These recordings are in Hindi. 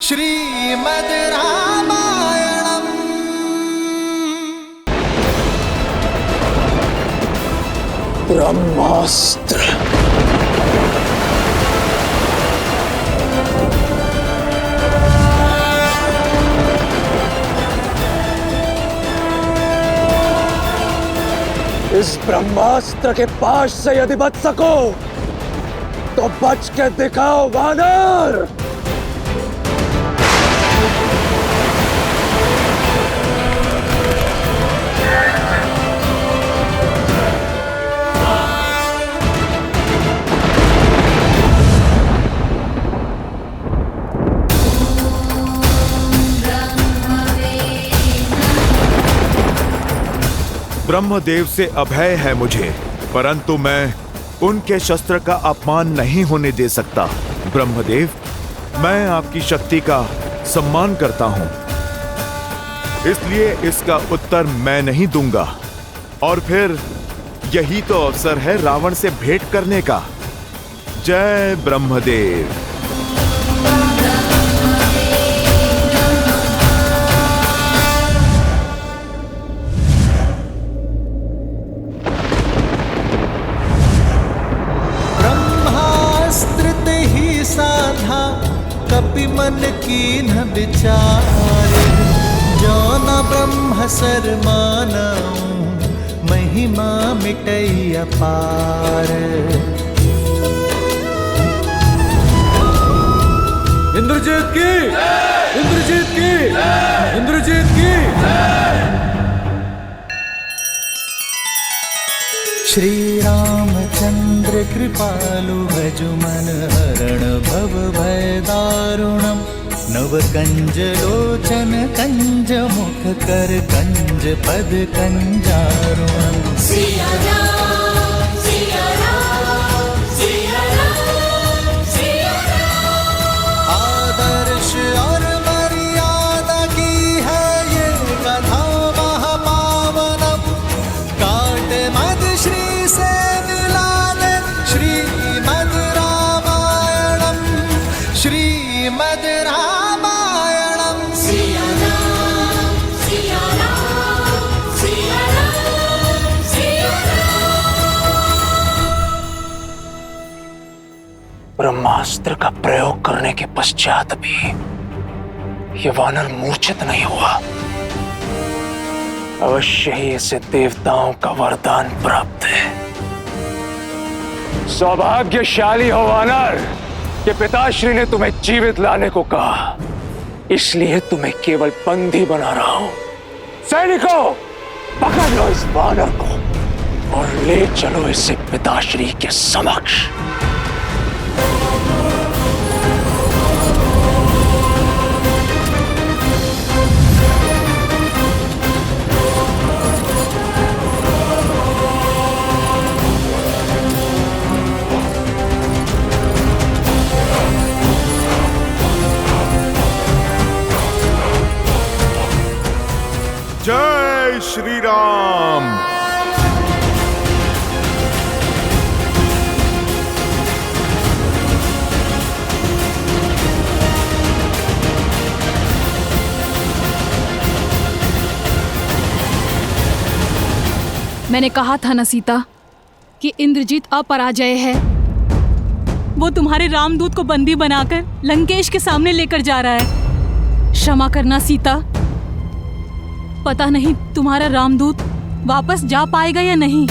श्रीमद् रामायणम्। ब्रह्मास्त्र। इस ब्रह्मास्त्र के पाश से यदि बच सको तो बच के दिखाओ वानर। ब्रह्मदेव से अभय है मुझे, परंतु मैं उनके शस्त्र का अपमान नहीं होने दे सकता। ब्रह्मदेव, मैं आपकी शक्ति का सम्मान करता हूं, इसलिए इसका उत्तर मैं नहीं दूंगा। और फिर यही तो अवसर है रावण से भेंट करने का। जय ब्रह्मदेव। कपि मन कीन्ह विचारे, जो न ब्रह्म सर मानऊं, महिमा मिटई अपार। इंद्रजीत की, इंद्रजीत की, इंद्रजीत की। श्री रामचंद्र कृपालु भजु मन हरण भव भय दारुणम्। नव कंज लोचन कंज मुख कर कंज पद कंजारुणम्। सिया राम, सिया राम, सिया राम, सिया राम। आदर्श और मर्यादा की है ये कथा महापावनम्। काट मद श्री से मिला दे श्रीमद् रामायणम्। श्रीमद् रामायणम्। सिया राम, सिया राम, सिया राम, सिया राम। ब्रह्मास्त्र का प्रयोग करने के पश्चात भी ये वानर मूर्छित नहीं हुआ। अवश्य ही इसे देवताओं का वरदान प्राप्त है। सौभाग्यशाली हो वानर कि पिताश्री ने तुम्हें जीवित लाने को कहा, इसलिए तुम्हें केवल बंदी बना रहा हूं। सैनिकों, पकड़ लो इस वानर को और ले चलो इसे पिताश्री के समक्ष। जय श्री राम। मैंने कहा था ना सीता कि इंद्रजीत अपराजय है। वो तुम्हारे रामदूत को बंदी बनाकर लंकेश के सामने लेकर जा रहा है। क्षमा करना सीता, पता नहीं तुम्हारा रामदूत वापस जा पाएगा या नहीं,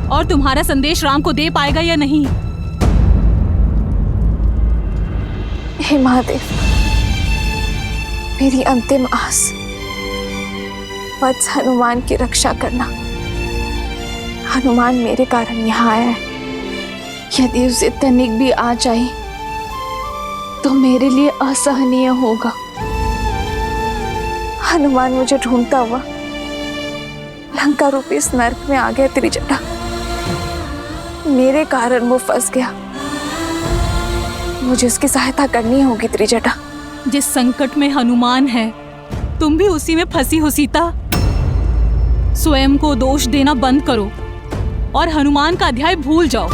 और तुम्हारा संदेश राम को दे पाएगा या नहीं। हे महादेव, मेरी अंतिम आस वत्स हनुमान की रक्षा करना। हनुमान मेरे कारण यहाँ आया है। यदि उसे तनिक भी आ जाए तो मेरे लिए असहनीय होगा। हनुमान मुझे ढूंढता हुआ लंका रूपी इस नर्क में आ गया त्रिजटा। मेरे कारण वो फंस गया। मुझे उसकी सहायता करनी होगी त्रिजटा। जिस संकट में हनुमान है, तुम भी उसी में फंसी हो सीता। स्वयं को दोष देना बंद करो और हनुमान का अध्याय भूल जाओ।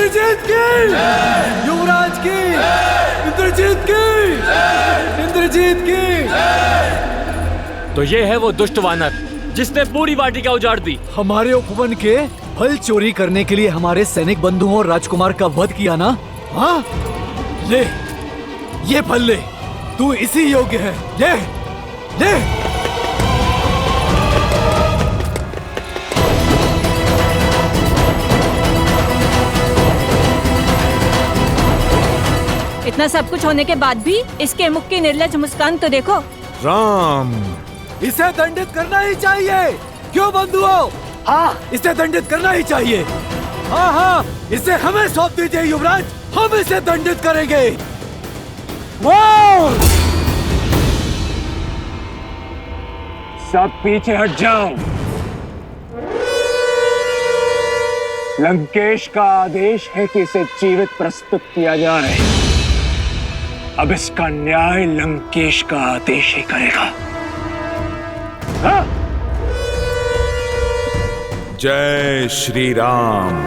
इंद्रजीत की, युवराज की, इंद्रजीत की, इंद्रजीत की। तो ये है वो दुष्ट वानर जिसने पूरी वाटिका उजाड़ दी। हमारे उपवन के फल चोरी करने के लिए हमारे सैनिक बंधुओं और राजकुमार का वध किया ना? हाँ, ले, ये फल ले, तू इसी योग्य है। ले, ले। इतना सब कुछ होने के बाद भी इसके मुख की निर्लज मुस्कान तो देखो। राम, इसे दंडित करना ही चाहिए। क्यों बंधुओं? हाँ, इसे दंडित करना ही चाहिए। हाँ हाँ, इसे हमें सौंप दीजिए युवराज, हम इसे दंडित करेंगे। सब पीछे हट जाओ। लंकेश का आदेश है कि इसे जीवित प्रस्तुत किया जाए। अब इसका न्याय लंकेश का आदेश ही करेगा। हाँ? जय श्री राम।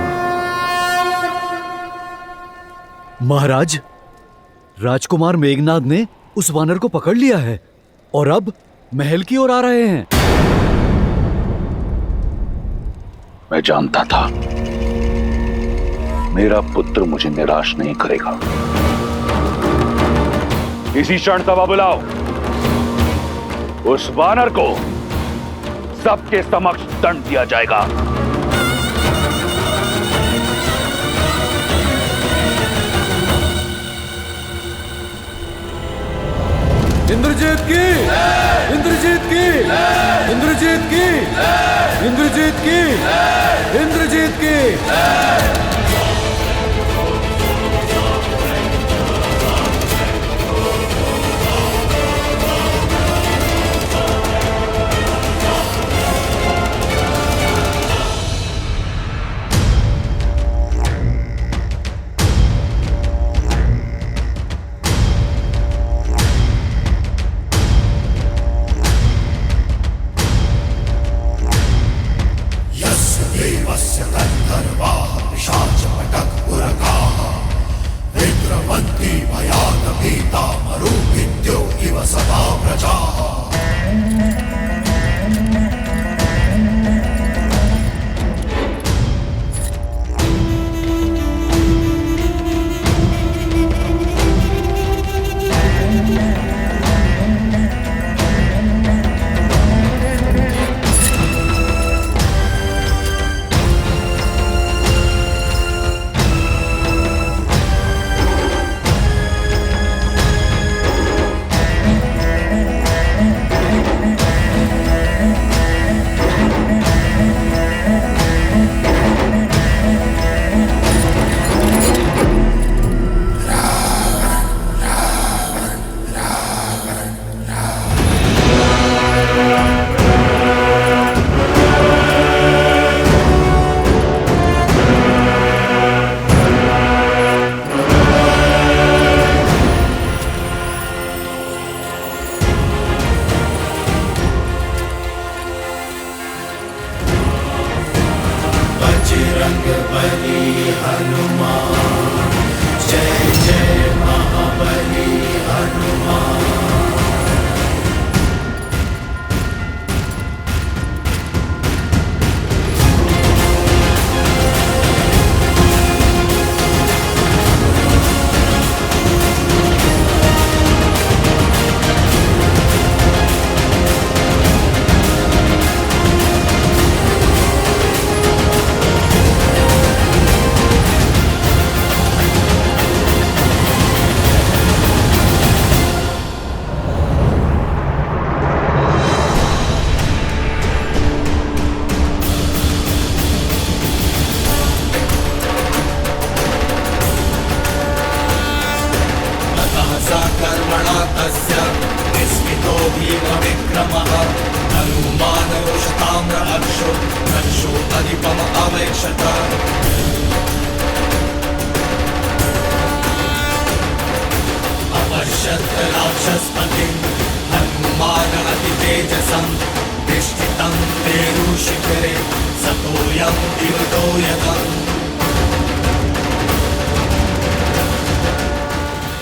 महाराज, राजकुमार मेघनाद ने उस वानर को पकड़ लिया है और अब महल की ओर आ रहे हैं। मैं जानता था मेरा पुत्र मुझे निराश नहीं करेगा। इसी क्षण सभा बुलाओ। उस वानर को सबके समक्ष दंड दिया जाएगा। इंद्रजीत की, इंद्रजीत की, इंद्रजीत की, इंद्रजीत की, इंद्रजीत की।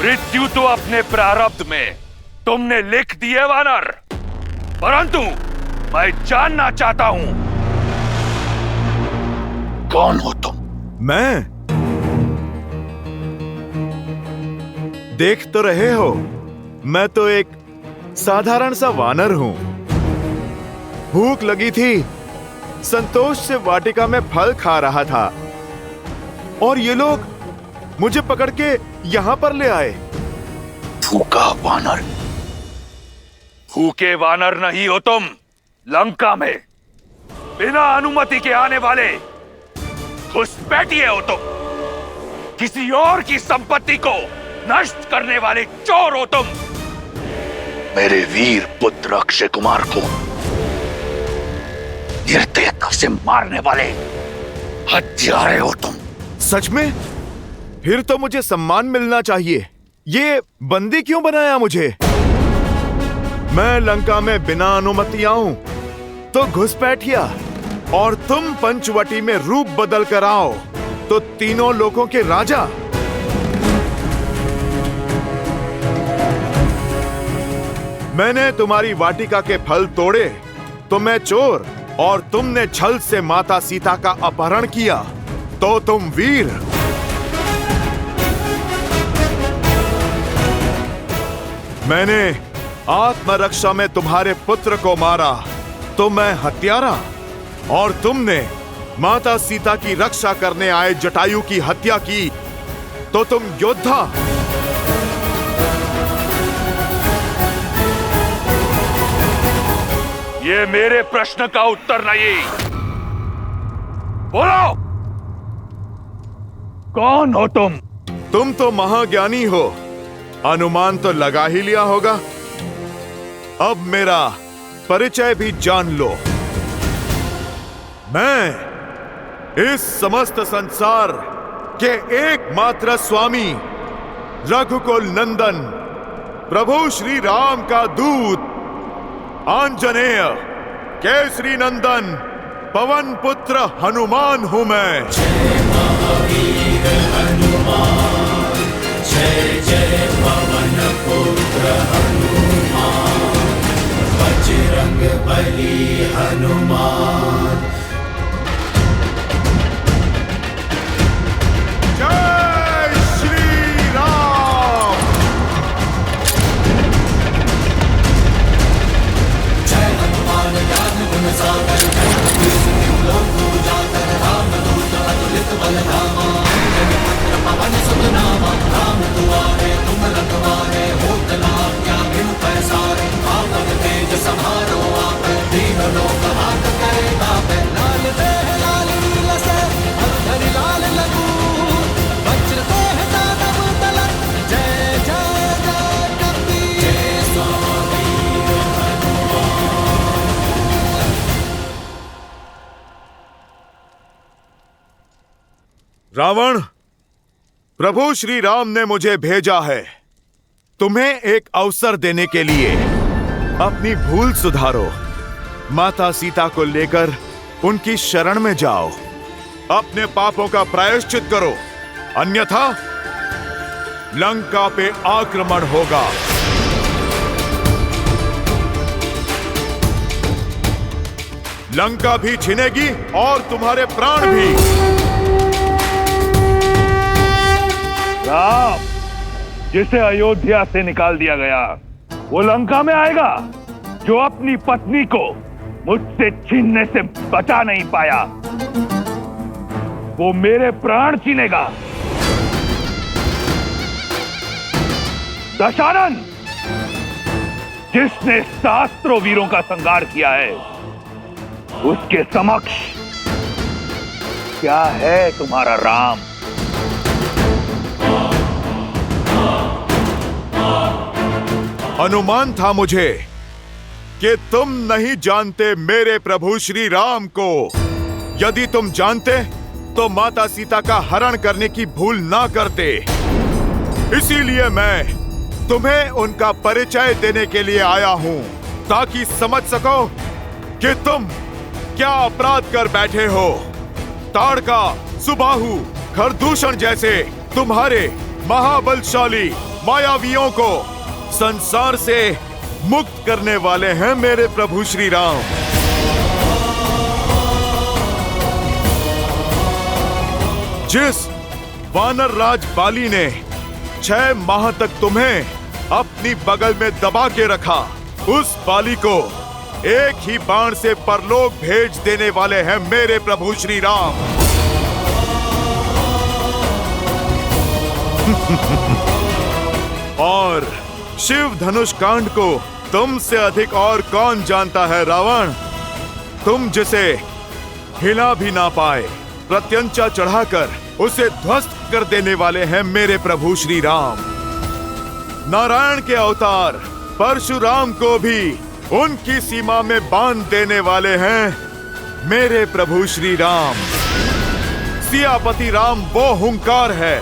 मृत्यु तो अपने प्रारब्ध में तुमने लिख दी है वानर, परंतु मैं जानना चाहता हूं, कौन हो तुम? मैं? देख तो रहे हो, मैं तो एक साधारण सा वानर हूं। भूख लगी थी, संतोष से वाटिका में फल खा रहा था और ये लोग मुझे पकड़ के यहां पर ले आए। भूखा वानर? भूखे वानर नहीं हो तुम। लंका में बिना अनुमति के आने वाले घुसपैठिए हो तुम। किसी और की संपत्ति को नष्ट करने वाले चोर हो तुम। मेरे वीर पुत्र अक्षय कुमार को निर्दयता से मारने वाले हत्यारे हो तुम। सच में? फिर तो मुझे सम्मान मिलना चाहिए। ये बंदी क्यों बनाया मुझे? मैं लंका में बिना अनुमति आऊं तो घुसपैठिया, और तुम पंचवटी में रूप बदल कर आओ तो तीनों लोगों के राजा। मैंने तुम्हारी वाटिका के फल तोड़े तो मैं चोर, और तुमने छल से माता सीता का अपहरण किया तो तुम वीर। मैंने आत्मरक्षा में तुम्हारे पुत्र को मारा तो मैं हत्यारा, और तुमने माता सीता की रक्षा करने आए जटायु की हत्या की तो तुम योद्धा। ये मेरे प्रश्न का उत्तर नहीं। बोलो, कौन हो तुम? तुम तो महाज्ञानी हो, अनुमान तो लगा ही लिया होगा। अब मेरा परिचय भी जान लो। मैं इस समस्त संसार के एकमात्र स्वामी, रघुकुल नंदन, प्रभु श्री राम का दूत, आंजनेय, केसरी नंदन, पवन पुत्र हनुमान हूं मैं। जय महावीर हनुमान, जय जय पवन पुत्र हनुमान, बजरंग बली हनुमान। जय श्री राम। जय हनुमान ज्ञान गुण सागर, लोक उजागर, राम दूत अतुलित बल धामा, अंजनी पवन सुत नामा, राम दुआरे तुम रखवारे, होत न आज्ञा बिनु पैसारे, आपन तेज समारो आप, दीन लोक हाथ करे तापे, लाल देह लाल नील से हरि लाल लघु, वज्र देह दानव तलक, जय जय जय कपी, जय स्वामी रावण, प्रभु श्री राम ने मुझे भेजा है तुम्हें एक अवसर देने के लिए। अपनी भूल सुधारो, माता सीता को लेकर उनकी शरण में जाओ, अपने पापों का प्रायश्चित करो, अन्यथा लंका पे आक्रमण होगा। लंका भी छिनेगी और तुम्हारे प्राण भी। राम, जिसे अयोध्या से निकाल दिया गया, वो लंका में आएगा। जो अपनी पत्नी को मुझसे छीनने से बचा नहीं पाया, वो मेरे प्राण छीनेगा। दशानन, जिसने सहस्त्रों वीरों का संहार किया है, उसके समक्ष क्या है तुम्हारा राम? अनुमान था मुझे कि तुम नहीं जानते मेरे प्रभु श्री राम को। यदि तुम जानते तो माता सीता का हरण करने की भूल ना करते। इसीलिए मैं तुम्हें उनका परिचय देने के लिए आया हूं, ताकि समझ सको कि तुम क्या अपराध कर बैठे हो। ताड़का, सुबाहु, खरदूषण जैसे तुम्हारे महाबलशाली मायावियों को संसार से मुक्त करने वाले हैं मेरे प्रभु श्री राम। जिस वानर राज बाली ने 6 माह तक तुम्हें अपनी बगल में दबा के रखा, उस बाली को एक ही बाण से परलोक भेज देने वाले हैं मेरे प्रभु श्री राम। और शिव धनुष कांड को तुमसे अधिक और कौन जानता है रावण? तुम जिसे हिला भी ना पाए प्रत्यंचा चढ़ाकर उसे ध्वस्त कर देने वाले हैं मेरे प्रभु श्री राम। नारायण के अवतार परशुराम को भी उनकी सीमा में बांध देने वाले हैं मेरे प्रभु श्री राम। सियापति राम वो हुंकार है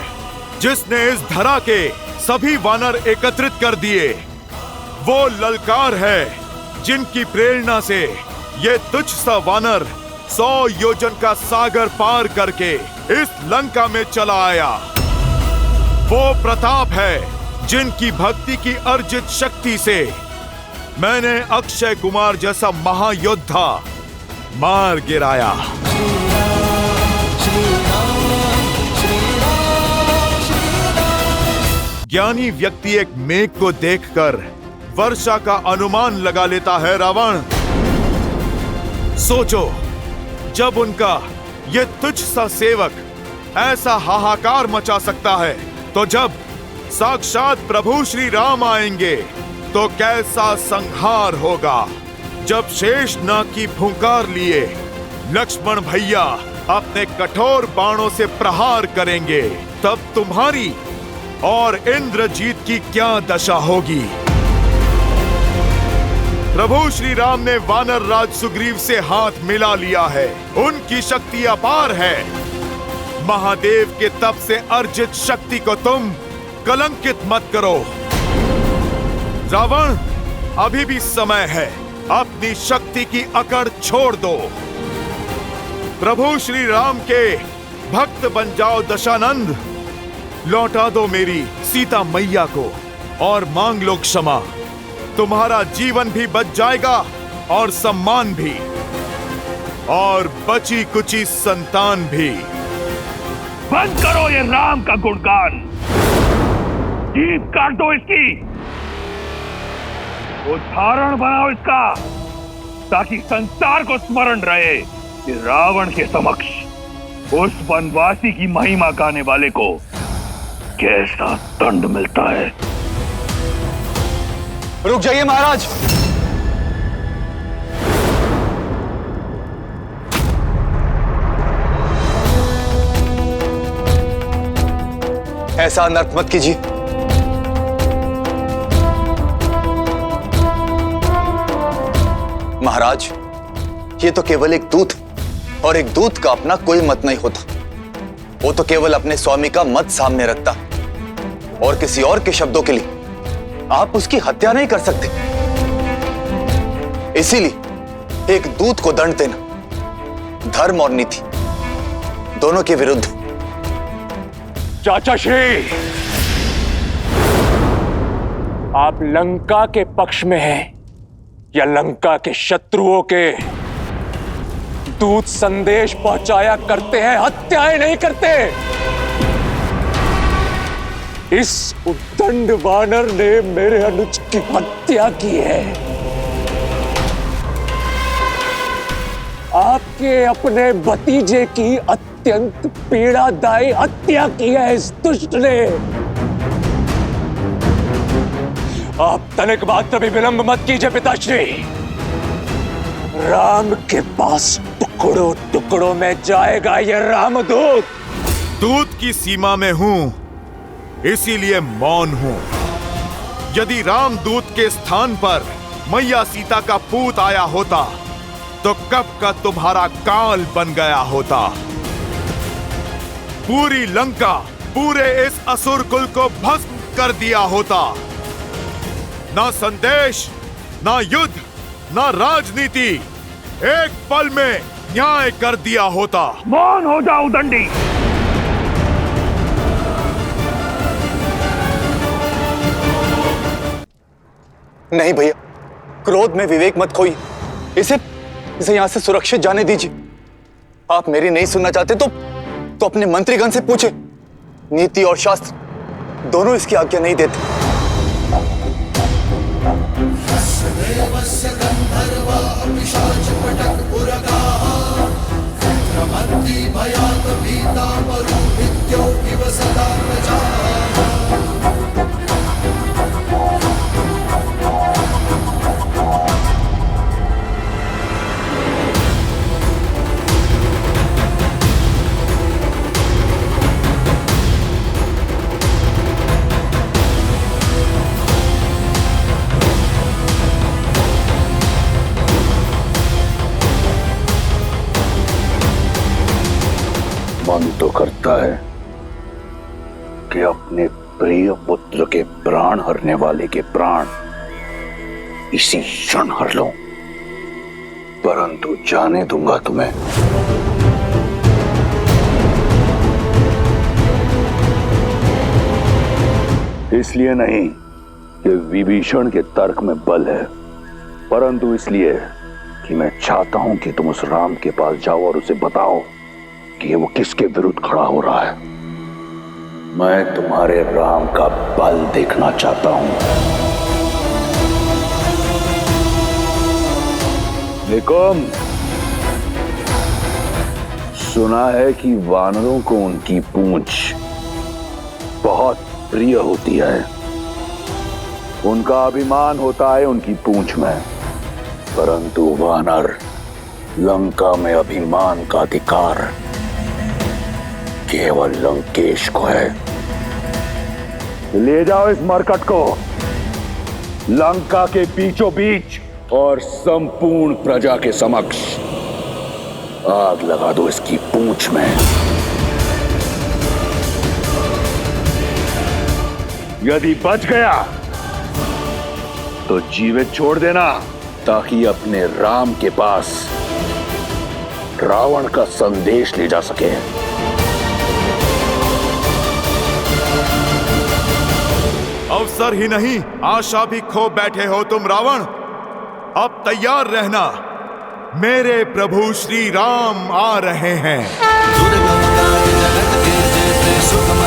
जिसने इस धरा के सभी वानर एकत्रित कर दिए। वो ललकार है जिनकी प्रेरणा से ये तुच्छ सा वानर 100 योजन का सागर पार करके इस लंका में चला आया। वो प्रताप है जिनकी भक्ति की अर्जित शक्ति से मैंने अक्षय कुमार जैसा महायोद्धा मार गिराया। ज्ञानी व्यक्ति एक मेघ को देखकर वर्षा का अनुमान लगा लेता है रावण। सोचो, जब उनका ये तुच्छ सा सेवक ऐसा हाहाकार मचा सकता है, तो जब साक्षात प्रभु श्री राम आएंगे तो कैसा संहार होगा। जब शेषनाग की फुंकार लिए लक्ष्मण भैया अपने कठोर बाणों से प्रहार करेंगे, तब तुम्हारी और इंद्रजीत की क्या दशा होगी। प्रभु श्री राम ने वानर राज सुग्रीव से हाथ मिला लिया है। उनकी शक्ति अपार है। महादेव के तप से अर्जित शक्ति को तुम कलंकित मत करो। रावण, अभी भी समय है, अपनी शक्ति की अकड़ छोड़ दो। प्रभु श्री राम के भक्त बन जाओ दशानंद। लौटा दो मेरी सीता मैया को और मांग लो क्षमा। तुम्हारा जीवन भी बच जाएगा और सम्मान भी, और बची कुची संतान भी। बंद करो ये राम का गुणगान, जीभ काट दो इसकी, उदाहरण बनाओ इसका, ताकि संसार को स्मरण रहे कि रावण के समक्ष उस वनवासी की महिमा गाने वाले को कैसा दंड मिलता है। रुक जाइए महाराज। ऐसा अनर्थ मत कीजिए। महाराज, ये तो केवल एक दूत, और एक दूत का अपना कोई मत नहीं होता। वो तो केवल अपने स्वामी का मत सामने रखता, और किसी और के शब्दों के लिए आप उसकी हत्या नहीं कर सकते। इसीलिए एक दूत को दंड देना धर्म और नीति दोनों के विरुद्ध। चाचा श्री, आप लंका के पक्ष में हैं या लंका के शत्रुओं के? दूत संदेश पहुंचाया करते हैं, हत्याएं नहीं करते। इस उद्दंड वानर ने मेरे अनुज की हत्या की है। आपके अपने भतीजे की अत्यंत पीड़ादायी हत्या की है इस दुष्ट ने। आप तनिक मात्र भी विलंब मत कीजिए पिताश्री। राम के पास टुकड़ों टुकड़ों में जाएगा ये रामदूत। दूत की सीमा में हूं, इसीलिए मौन हूं। यदि रामदूत के स्थान पर मैया सीता का पूत आया होता, तो कब का तुम्हारा काल बन गया होता। पूरी लंका, पूरे इस असुर कुल को भस्म कर दिया होता। ना संदेश, ना युद्ध, ना राजनीति, एक पल में न्याय कर दिया होता। मौन हो जाओ दंडी। नहीं भैया, क्रोध में विवेक मत खोइए। इसे यहाँ से सुरक्षित जाने दीजिए। आप मेरी नहीं सुनना चाहते तो अपने मंत्रीगण से पूछे। नीति और शास्त्र दोनों इसकी आज्ञा नहीं देते। मन तो करता है कि अपने प्रिय पुत्र के प्राण हरने वाले के प्राण इसी क्षण हर लूं, परंतु जाने दूंगा तुम्हें। इसलिए नहीं कि विभीषण के तर्क में बल है, परंतु इसलिए कि मैं चाहता हूं कि तुम उस राम के पास जाओ और उसे बताओ कि वो किसके विरुद्ध खड़ा हो रहा है। मैं तुम्हारे राम का बल देखना चाहता हूं। निकुम, सुना है कि वानरों को उनकी पूंछ बहुत प्रिय होती है। उनका अभिमान होता है उनकी पूंछ में, परंतु वानर लंका में अभिमान का अधिकार केवल लंकेश को है। ले जाओ इस मरकट को लंका के बीचों बीच और संपूर्ण प्रजा के समक्ष आग लगा दो इसकी पूंछ में। यदि बच गया तो जीवित छोड़ देना, ताकि अपने राम के पास रावण का संदेश ले जा सके। अवसर ही नहीं, आशा भी खो बैठे हो तुम रावण। अब तैयार रहना, मेरे प्रभु श्री राम आ रहे हैं। दुर्गम काज जगत के जेते सुगम